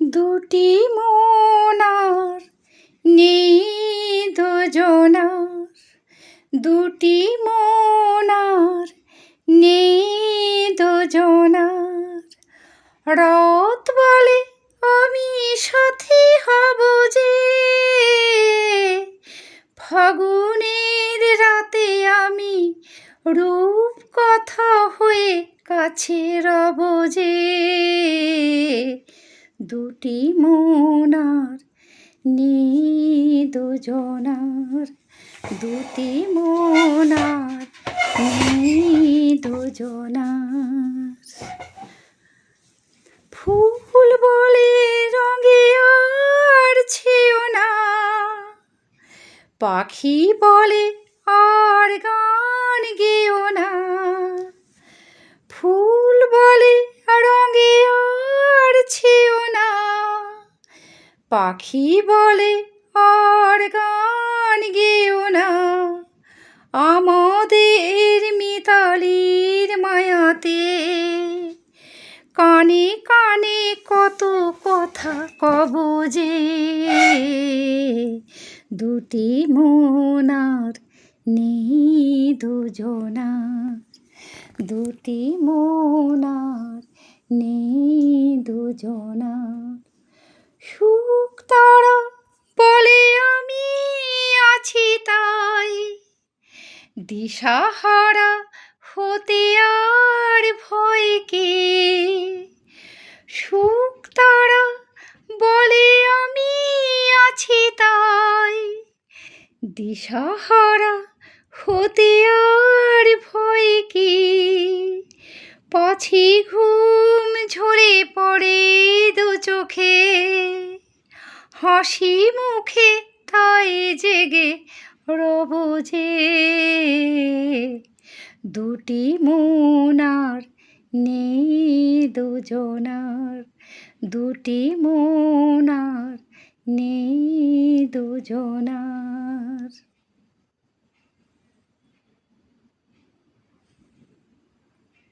দুটি মনার নেই দুজনার, দুটি মনার নেই দুজনার। রাত বলে আমি সাথী হব যে, ফাগুনের রাতে আমি রূপ কথা হয়ে কাছে রব যে। দুটি মনার নেই দুজনার, দুটি মনার নেই দুজনার। ফুল বলে রঙে আর ছেও না, পাখি বলে আর গান গেও না। ফুল বলে রঙে আর ছেও না, পাখি বলে আর গান গেও না। আমাদের মিতালির মায়াতে কানে কানে কত কথা কব যে। দুটি মনার নেই দুজনার, দুটি মনার নেই দুজনার। সুখ তারা বলে আমি আছি তাই, দিশাহারা হতে আর ভয় কি। সুখ তারা বলে আমি আছি তাই, দিশাহারা হতে আর ভয় কি। পাছি ঘুম ঝরে পড়ে দু চোখে, হাসি মুখে তাই জেগে রব যে। দুটি মনার নেই দুজনার, দুটি মনার নেই দুজনার।